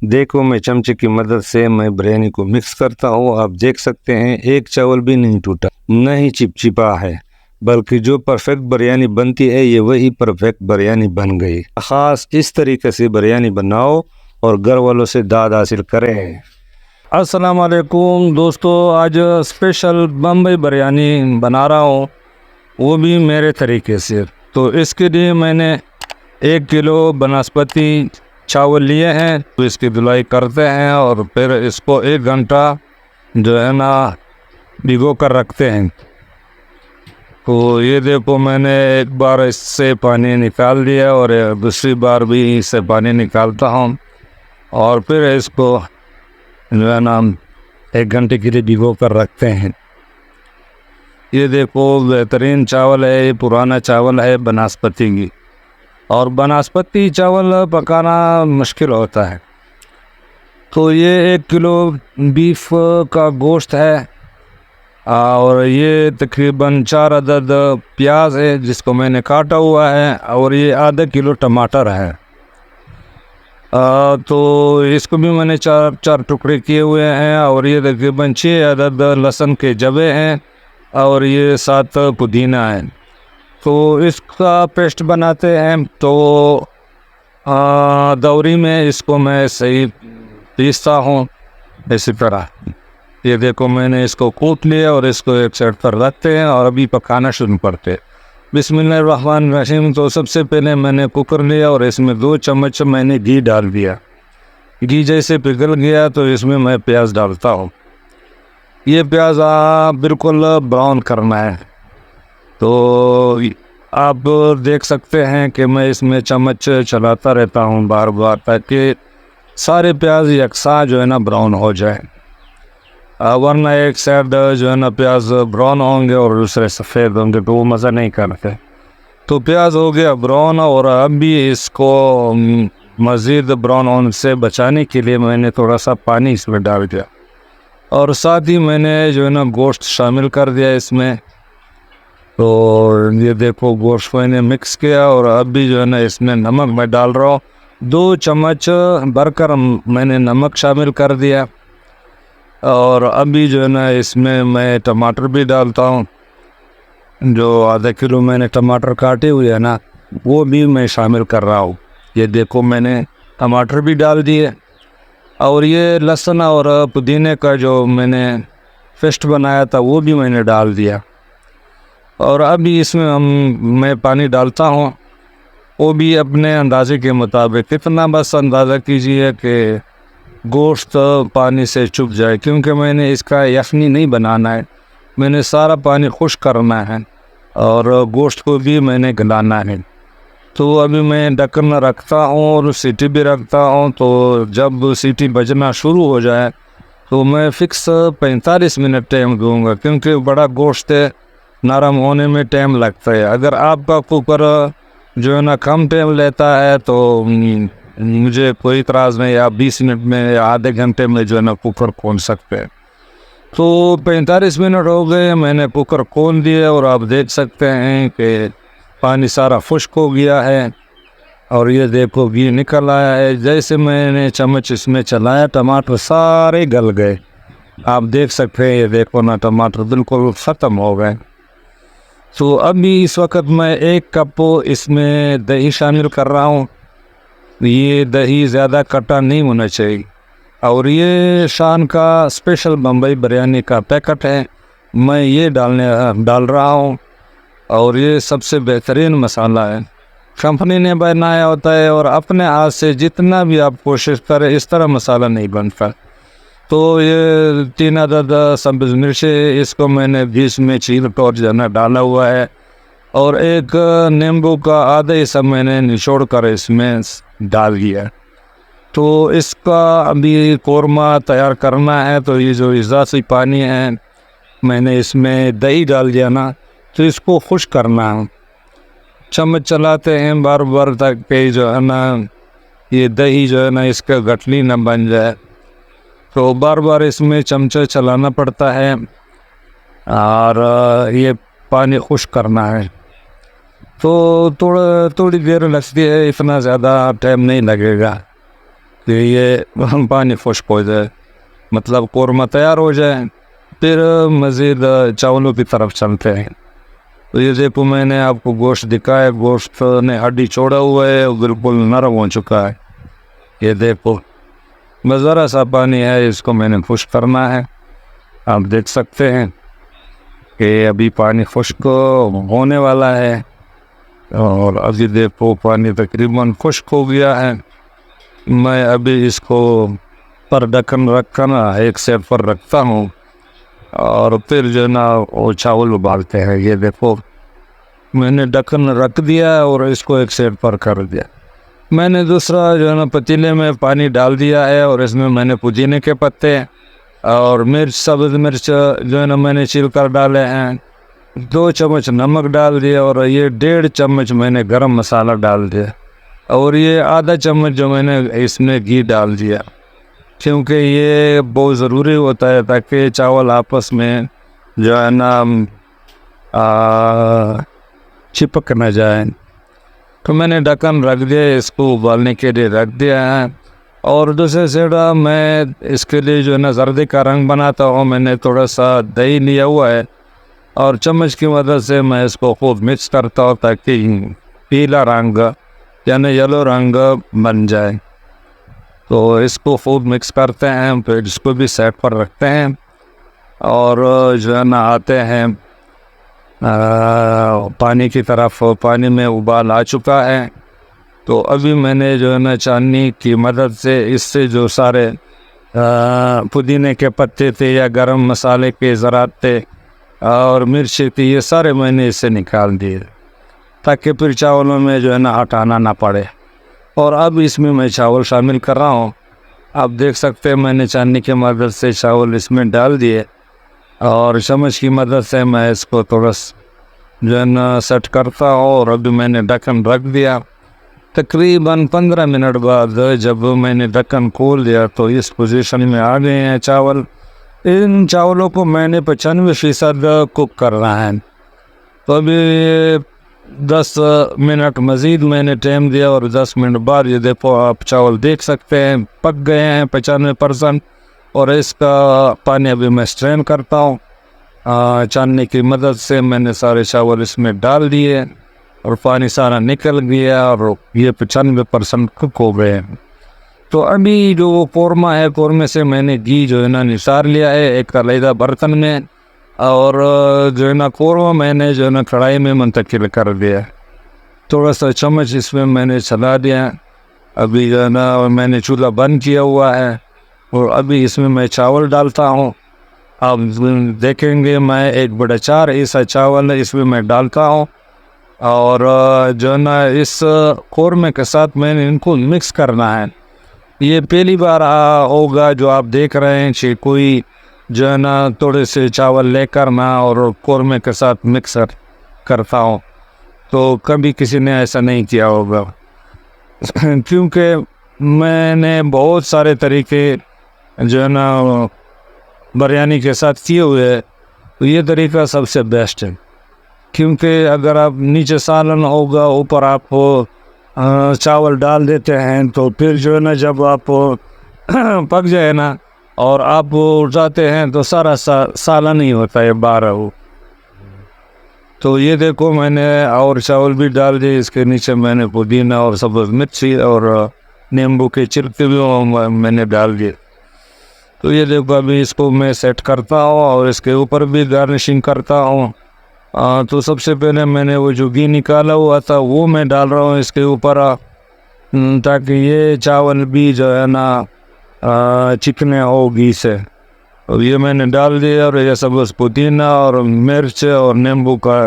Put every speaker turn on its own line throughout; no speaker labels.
देखो मैं चमचे की मदद से मैं बिरयानी को मिक्स करता हूँ। आप देख सकते हैं एक चावल भी नहीं टूटा, न ही चिपचिपा है, बल्कि जो परफेक्ट बिरयानी बनती है ये वही परफेक्ट बिरयानी बन गई। ख़ास इस तरीके से बिरयानी बनाओ और घर वालों से दाद हासिल करें। अस्सलाम वालेकुम दोस्तों, आज स्पेशल बम्बई बिरयानी बना रहा हूँ, वो भी मेरे तरीके से। तो इसके लिए मैंने 1 किलो बनस्पति चावल लिए हैं, तो इसकी धुलाई करते हैं और फिर इसको 1 घंटा जो है ना भिगो कर रखते हैं। तो ये देखो मैंने एक बार इससे पानी निकाल दिया और दूसरी बार भी इससे पानी निकालता हूँ और फिर इसको जो है ना 1 घंटे के लिए भिगो कर रखते हैं। ये देखो बेहतरीन चावल है, ये पुराना चावल है बनस्पति की, और बनस्पति चावल पकाना मुश्किल होता है। तो ये 1 किलो बीफ का गोश्त है और ये तकरीबन 4 अदद प्याज है जिसको मैंने काटा हुआ है, और ये आधा किलो टमाटर है। तो इसको भी मैंने 4 टुकड़े किए हुए हैं, और ये तकरीबन 6 अदद लहसुन के जवे हैं, और ये 7 पुदीना है। तो इसका पेस्ट बनाते हैं। तो दौरी में इसको मैं सही पीसता हूँ इसी तरह। ये देखो मैंने इसको कूट लिया और इसको एक साइड पर रखते हैं और अभी पकाना शुरू करते हैं। बिस्मिल्लाहिर्रहमानिर्रहीम। तो सबसे पहले मैंने कुकर लिया और इसमें 2 चम्मच मैंने घी डाल दिया। घी जैसे पिघल गया तो इसमें मैं प्याज डालता हूँ। ये प्याज बिल्कुल ब्राउन करना है। तो आप देख सकते हैं कि मैं इसमें चम्मच चलाता रहता हूँ बार बार, ताकि सारे प्याज यकसा जो है ना ब्राउन हो जाए, वरना एक साइड जो है ना प्याज ब्राउन होंगे और दूसरे सफ़ेद होंगे तो वो मज़ा नहीं करते। तो प्याज हो गया ब्राउन, और अब भी इसको मज़ीद ब्राउन होने से बचाने के लिए मैंने थोड़ा सा पानी इसमें डाल दिया, और साथ ही मैंने जो है ना गोश्त शामिल कर दिया इसमें। तो ये देखो गोश्त मैंने मिक्स किया, और अब भी जो है ना इसमें नमक मैं डाल रहा हूँ। 2 चम्मच भरकर मैंने नमक शामिल कर दिया, और अभी जो है ना इसमें मैं टमाटर भी डालता हूँ। जो आधा किलो मैंने टमाटर काटे हुए हैं ना, वो भी मैं शामिल कर रहा हूँ। ये देखो मैंने टमाटर भी डाल दिए, और ये लहसुन और पुदीने का जो मैंने पेस्ट बनाया था वो भी मैंने डाल दिया। और अभी इसमें मैं पानी डालता हूँ, वो भी अपने अंदाजे के मुताबिक। इतना बस अंदाज़ा कीजिए कि गोश्त पानी से चुप जाए, क्योंकि मैंने इसका यखनी नहीं बनाना है, मैंने सारा पानी खुश्क करना है और गोश्त को भी मैंने गलाना है। तो अभी मैं ढक्कन रखता हूँ और सीटी भी रखता हूँ। तो जब सीटी बजना शुरू हो जाए तो मैं फ़िक्स 45 मिनट टाइम दूँगा, क्योंकि बड़ा गोश्त है, नरम होने में टाइम लगता है। अगर आपका कुकर जो है ना कम टाइम लेता है तो मुझे कोई इतराज़ नहीं, आप 20 मिनट में या आधे घंटे में जो है ना कुकर खोल सकते हैं। तो 45 मिनट हो गए, मैंने कुकर खोल दिया, और आप देख सकते हैं कि पानी सारा खुश्क हो गया है, और ये देखो घी निकल आया है। जैसे मैंने चम्मच इसमें चलाया टमाटर सारे गल गए। आप देख सकते हैं, ये देखो ना टमाटर बिल्कुल ख़त्म हो गए। तो अभी इस वक्त मैं 1 कप इसमें दही शामिल कर रहा हूँ। ये दही ज़्यादा खट्टा नहीं होना चाहिए, और ये शान का स्पेशल बम्बई बिरयानी का पैकेट है, मैं ये डाल रहा हूँ। और ये सबसे बेहतरीन मसाला है, कंपनी ने बनाया होता है, और अपने हाथ से जितना भी आप कोशिश करें इस तरह मसाला नहीं बनता। तो ये 3 अदद सब्ज़ मिर्च, इसको मैंने बीच में चीर कर जो है ना डाला हुआ है, और एक नींबू का आधा हिस्सा मैंने निचोड़ कर इसमें डाल दिया। तो इसका अभी कोरमा तैयार करना है। तो ये जो इजाफी पानी है मैंने इसमें दही डाल दिया ना, तो इसको खुश करना है। चम्मच चलाते हैं बार बार ताकि जो है ना ये दही जो है ना इसका गठली ना बन जाए। तो बार बार इसमें चमचा चलाना पड़ता है, और ये पानी खुश करना है। तो थोड़ी देर लगती है, इतना ज़्यादा टाइम नहीं लगेगा। कि ये पानी खुश्क हो जाए, मतलब कौरमा तैयार हो जाए, फिर मज़ीद चावलों की तरफ चलते हैं। तो ये देखो मैंने आपको गोश्त दिखाया, गोश्त ने हड्डी छोड़ा हुआ है, बिल्कुल नरम हो चुका है। ये देखो बस ज़रा सा पानी है, इसको मैंने खुश्क करना है। आप देख सकते हैं कि अभी पानी खुश्क होने वाला है और अभी देखो पानी तकरीबन खुश्क हो गया है। मैं अभी इसको पर ढक्कन रखकर ना एक साइड पर रखता हूँ और फिर जो है ना वो चावल उबालते हैं। ये देखो मैंने ढक्कन रख दिया और इसको एक साइड पर कर दिया। मैंने दूसरा जो है ना पतीले में पानी डाल दिया है और इसमें मैंने पुदीने के पत्ते और मिर्च, सब्ज़ मिर्च जो है ना मैंने छील कर डाले हैं। 2 चम्मच नमक डाल दिया और ये 1.5 चम्मच मैंने गरम मसाला डाल दिया और ये आधा चम्मच जो मैंने इसमें घी डाल दिया, क्योंकि ये बहुत ज़रूरी होता है ताकि चावल आपस में जो है ना चिपक न जाए। तो मैंने ढक्कन रख दिया, इसको उबालने के लिए रख दिया है। और दूसरे साइड मैं इसके लिए जो है ना जर्दे का रंग बनाता हूँ। मैंने थोड़ा सा दही लिया हुआ है और चम्मच की मदद से मैं इसको खूब मिक्स करता हूँ ताकि पीला रंग यानी येलो रंग बन जाए। तो इसको खूब मिक्स करते हैं, फिर इसको भी साइड पर रखते हैं और जो है ना आते हैं पानी की तरफ। पानी में उबाल आ चुका है, तो अभी मैंने जो है ना चांदनी की मदद से इससे जो सारे पुदीने के पत्ते थे या गरम मसाले के ज़रात थे और मिर्ची थी, ये सारे मैंने इससे निकाल दिए ताकि फिर चावलों में जो है ना हटाना ना पड़े। और अब इसमें मैं चावल शामिल कर रहा हूँ। आप देख सकते हैं मैंने चांदनी की मदद से चावल इसमें डाल दिए और चम्मच की मदद से मैं इसको थोड़ा जो है ना सेट करता हूँ। और अभी मैंने ढक्कन रख दिया। तकरीबन 15 मिनट बाद जब मैंने ढक्कन खोल दिया तो इस पोजीशन में आ गए हैं चावल। इन चावलों को मैंने 95% कुक करना है। तो अभी 10 मिनट मज़ीद मैंने टाइम दिया और 10 मिनट बाद ये देखो आप चावल देख सकते हैं पक गए हैं 95%। और इसका पानी अभी मैं स्ट्रेन करता हूँ। छानने की मदद से मैंने सारे चावल इसमें डाल दिए और पानी सारा निकल गया और ये 95% कुक हो गए हैं। तो अभी जो कौरमा है, कौरमे से मैंने घी जो है ना निसार लिया है एक अलग बर्तन में और जो है ना कौरमा मैंने जो है ना कढ़ाई में मुंतकिल कर दिया। थोड़ा सा चम्मच इसमें मैंने चला दिया। अभी जो है ना मैंने चूल्हा बंद किया हुआ है और अभी इसमें मैं चावल डालता हूँ। आप देखेंगे मैं एक बड़ा 4 ऐसा चावल इसमें मैं डालता हूँ और जो है ना इस कौरमे के साथ मैंने इनको मिक्स करना है। ये पहली बार होगा जो आप देख रहे हैं कि कोई जो है ना थोड़े से चावल लेकर ना और कौरमे के साथ मिक्स करता हूँ, तो कभी किसी ने ऐसा नहीं किया होगा। क्योंकि मैंने बहुत सारे तरीके जो है ना बिरयानी के साथ किए हुए हैं, तो ये तरीका सबसे बेस्ट है। क्योंकि अगर आप नीचे सालन होगा ऊपर आप चावल डाल देते हैं तो फिर जो है ना जब आप पक जाए ना और आप उठाते हैं तो सारा सालन ही होता है बाहर वो। तो ये देखो मैंने और चावल भी डाल दिए, इसके नीचे मैंने पुदीना और सब्ज़ मिर्ची और नींबू के छिलके भी मैंने डाल दिए। तो ये देखो अभी इसको मैं सेट करता हूँ और इसके ऊपर भी गार्निशिंग करता हूँ। तो सबसे पहले मैंने वो जो घी निकाला हुआ था वो मैं डाल रहा हूँ इसके ऊपर, ताकि ये चावल भी जो है ना चिकने हो घी से। और ये मैंने डाल दिया और ये सब पुदीना और मिर्च और नींबू का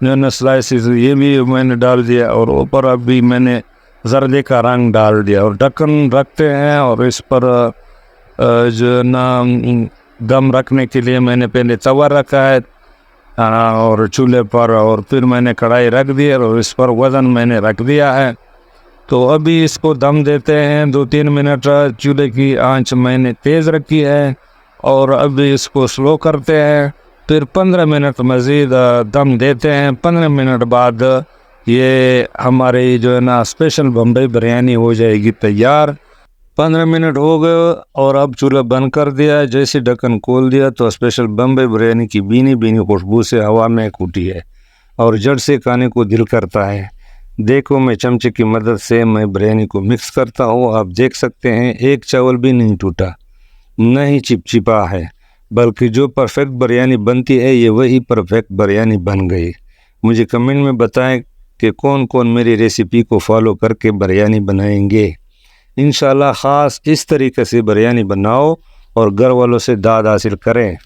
जो है ना स्लाइसिस ये भी मैंने डाल दिया और ऊपर अभी मैंने जर्दे का रंग डाल दिया और ढक्कन रखते हैं। और इस पर जो है ना दम रखने के लिए मैंने पहले तवा रखा है और चूल्हे पर, और फिर मैंने कढ़ाई रख दी और इस पर वज़न मैंने रख दिया है। तो अभी इसको दम देते हैं 2-3 मिनट। चूल्हे की आंच मैंने तेज़ रखी है और अभी इसको स्लो करते हैं। फिर 15 मिनट मज़ीद दम देते हैं। 15 मिनट बाद ये हमारी जो है ना स्पेशल बम्बई बिरयानी हो जाएगी तैयार। 15 मिनट हो गए और अब चूल्हा बंद कर दिया है। जैसे ढक्कन खोल दिया तो स्पेशल बम्बई बिरयानी की बीनी बीनी खुशबू से हवा में उठी है और जड़ से खाने को दिल करता है। देखो मैं चमचे की मदद से मैं बिरयानी को मिक्स करता हूँ। आप देख सकते हैं एक चावल भी नहीं टूटा, न ही चिपचिपा है, बल्कि जो परफेक्ट बिरयानी बनती है ये वही परफेक्ट बिरयानी बन गई। मुझे कमेंट में बताएं कि कौन कौन मेरी रेसिपी को फॉलो करके बिरयानी बनाएंगे। इंशाल्लाह ख़ास इस तरीके से बिरयानी बनाओ और घर वालों से दाद हासिल करें।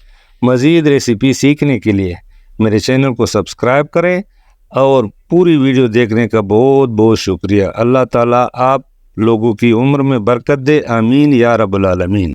मज़ीद रेसिपी सीखने के लिए मेरे चैनल को सब्सक्राइब करें और पूरी वीडियो देखने का बहुत बहुत शुक्रिया। अल्लाह ताला आप लोगों की उम्र में बरकत दे, आमीन या रब्बुल आलमीन।